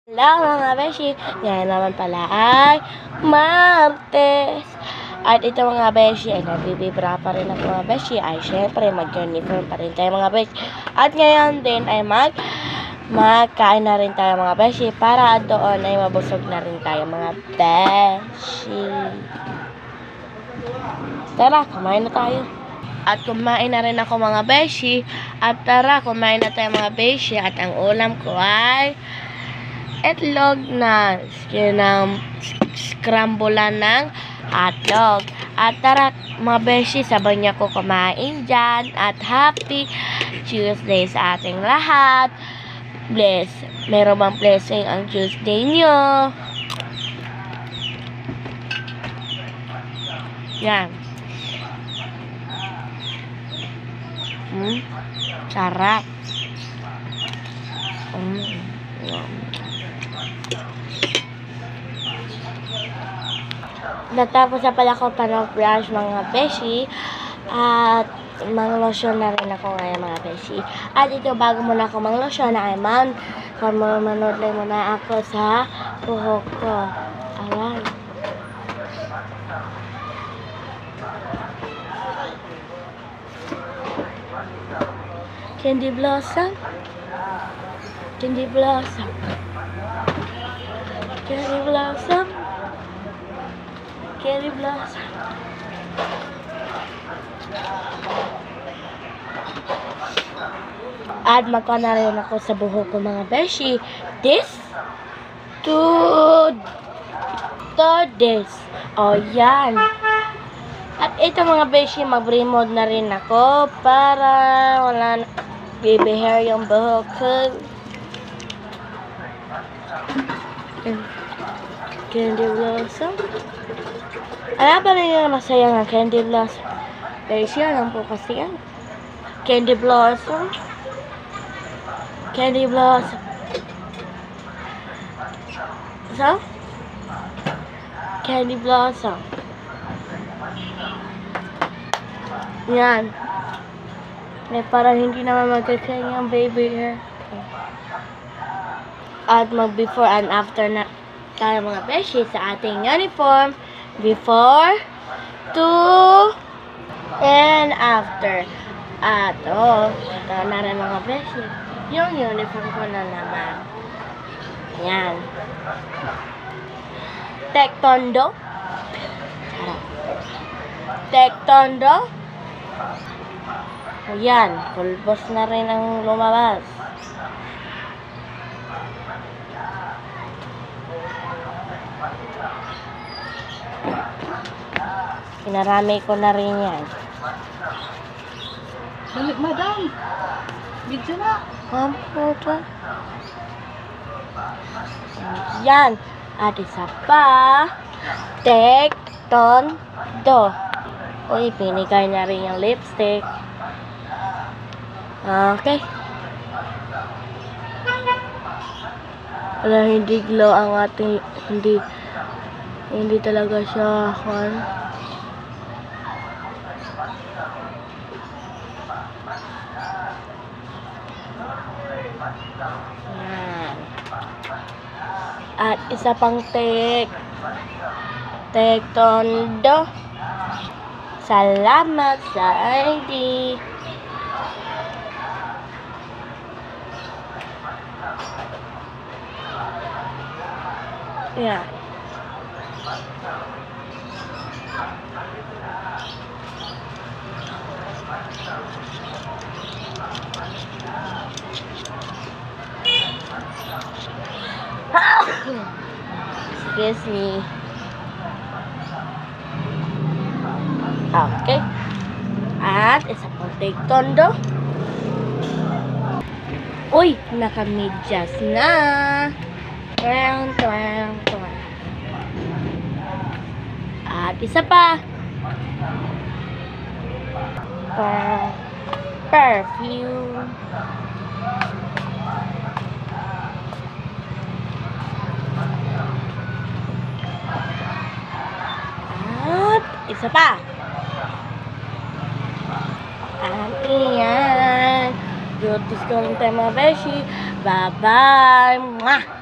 Hello mga beshi! Ngayon naman pala ay Martes. At ito mga beshi ay nabibibra pa rin ako mga beshi. Ay syempre mag-uniform pa rin tayo mga beshi. At ngayon din ay magkain na rin tayo mga beshi. Para doon ay mabusog na rin tayo mga beshi. Tara, kumain na tayo. At kumain na rin ako mga beshi. At tara, kumain na tayo mga beshi. At ang ulam ko ay itlog na scrambulan ng hotdog. At tara mga beshi, sabay niya ko kumain dyan. At happy Tuesday sa ating lahat. Bless. Meron bang blessing ang Tuesday nyo? Yan. Sarap. Natapos na pala ko pang-brush mga beshi. At mang-lotion na rin ako ngayon mga beshi. At ito bago muna ako mang-lotion ay manood lang muna ako sa buhok ko. Ayan. Candy Blossom. Candy Blossom. Candy Blossom. Candy Blossom. At magkuha na rin ako sa buhok ko mga beshi. This to this. O yan. At ito mga beshi, mag-remode na rin ako para wala na baby hair yung buhok ko. Candy Blossom. Alam ba rin yung masaya nga Candy Blossom? Beshi, alam po kasi yan. Candy Blossom. Candy Blossom. So? Candy Blossom. Yan. Parang hindi naman magkakaya yung baby hair. At mag-before and after na tayo mga beshi sa ating uniform. Before, to, and after. At ito na rin mga beshi. Yung uniform ko na naman. Yan. Taekwondo. Taekwondo. Ayan, pulbos na rin ang lumabas. Pinarami ko na rin yan. Balik, madam. Video na. Yan. At isa pa. Taekwondo. Uy, pinigay na rin yung lipstick. Okay. Wala, hindi glow ang ating, hindi talaga siya yan. At isa pang taekwondo. Salamat sa ID. Yan. Excuse me. Okay. At isa pang taekwondo. Uy, naka-medyas na. Twang. At isa pa. Perfume. At isa pa. At iyan. Good discount tayo mga beshi. Bye-bye. Mwah!